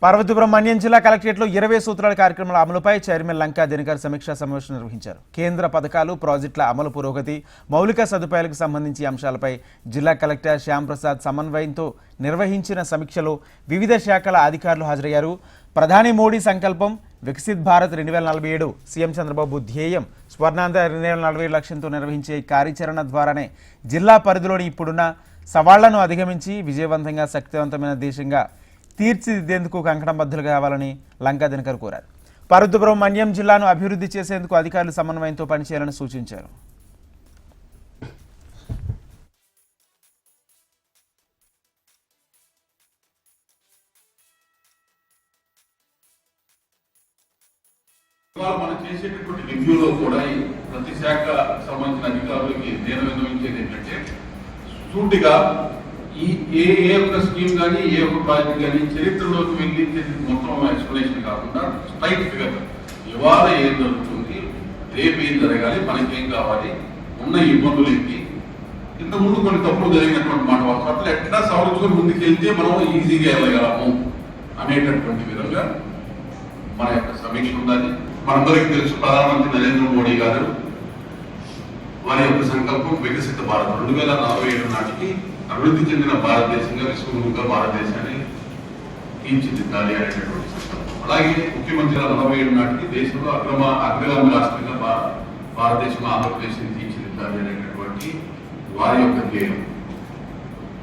పార్వతీపురం మన్యం జిల్లా కలెక్టరేట్లో 20 సూత్రాల కార్యక్రమాల అమలుపై చైర్మన్ లంకా దినకర్ సమీక్షా సమావేశం నిర్వహించారు. కేంద్ర పథకాలు, ప్రాజెక్టుల అమలు పురోగతి, మౌలిక సదుపాయాలకు సంబంధించి అంశాలపై జిల్లా కలెక్టర్ శ్యామ్ ప్రసాద్ సమన్వయంతో నిర్వహించిన సమీక్షలో వివిధ శాఖల అధికారులు హాజరయ్యారు. ప్రధాని మోడీ సంకల్పం వికసిత్ భారత్ 2047, సీఎం చంద్రబాబు ధ్యేయం స్వర్ణాంధ్ర 2047 లక్ష్యంతో నిర్వహించే కార్యాచరణ ద్వారానే జిల్లా పరిధిలోని ఇప్పుడున్న సవాళ్లను అధిగమించి విజయవంతంగా శక్తివంతమైన దేశంగా తీర్చిదిద్దేందుకు కంకణబద్ధులు కావాలని లంకా దినకర్ కోరారు. పార్వతీపురం మన్యం జిల్లాను అభివృద్ధి చేసేందుకు అధికారులు సమన్వయంతో పనిచేయాలని సూచించారు. మనం చేసేటటువంటి రివ్యూలో కూడా ప్రతి శాఖ సంబంధించిన అధికారులకి నేను విన్నవించేది ఏంటంటే, సూటిగా ఏ ఒక్క స్కీమ్ కానీ ఏ ఒక్క ప్రాజెక్ట్ కానీ చరిత్రలోకి వెళ్ళి మొత్తం ఎక్స్ప్లెనేషన్ కాకుండా స్ట్రైట్ ఫిగర్ ఇవాళ ఏం జరుగుతుంది, రేపు ఏం జరగాలి, మనకేం కావాలి, ఉన్న ఇబ్బందులు ఏంటి, ఇంతకుముందు కొన్ని తప్పులు జరిగినటువంటి మాట అట్లా ఎట్లా సవరించుకొని ముందుకెళ్తే మనం ఈజీగా వెళ్ళగలము అనేటటువంటి విధంగా మన యొక్క సమీక్ష ఉండాలి. మనందరికీ తెలుసు, ప్రధానమంత్రి నరేంద్ర మోడీ గారు వారి యొక్క సంకల్పం వికసిత భారత్ 2047 నాటికి అభివృద్ధి చెందిన భారతదేశంగా, విశ్వగురువుగా భారతదేశాన్ని తీర్చిదిద్దాలి అనేటటువంటి సంకల్పం. అలాగే ముఖ్యమంత్రి 47 నాటికి దేశంలో అగ్రగామి రాష్ట్రంగా భారతదేశంలో ఆంధ్రప్రదేశ్ని తీర్చిదిద్దాలి అనేటటువంటి వారి యొక్క ధ్యేయం.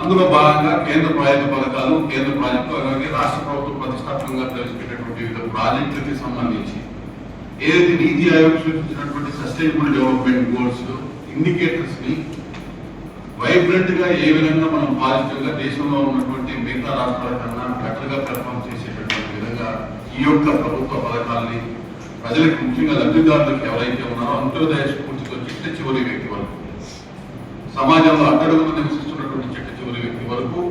అందులో భాగంగా కేంద్ర ప్రాజెక్టు పథకాలు, కేంద్ర ప్రాజెక్టులు, అలాగే రాష్ట్ర ప్రభుత్వం ప్రతిష్టాత్మకంగా ప్రవేశపెట్టేటువంటి వివిధ ప్రాజెక్టులకి సంబంధించి ఏదైతే నీతి ఆయోగ్ సూచించినటువంటి సస్టైనబుల్ డెవలప్మెంట్ గోల్స్, ఇండికేటర్స్ ని వైబ్రెంట్ గా ఏ విధంగా మనం పాజిటివ్ గా దేశంలో ఉన్నటువంటి మిగతా రాష్ట్రాల కన్నా బెటర్ గా పెర్ఫార్మ్ చేసేటటువంటి విధంగా ఈ యొక్క ప్రభుత్వ పథకాలని ప్రజలకు, ముఖ్యంగా లబ్ధిదారులకు ఎవరైతే ఉన్నారో అంత్యోదయ స్ఫూర్తితో చిట్ట చివరి వ్యక్తి వరకు, సమాజంలో అట్టడుగున నివసిస్తున్నటువంటి చిట్ట చివరి వ్యక్తి వరకు,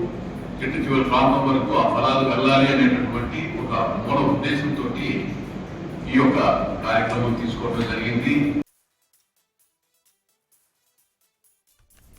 చిట్ట చివరి ప్రాంతం వరకు ఆ ఫలాలు వెళ్ళాలి అనేటటువంటి ఒక మూల ఉద్దేశంతో ఈ యొక్క కార్యక్రమం తీసుకోవడం జరిగింది.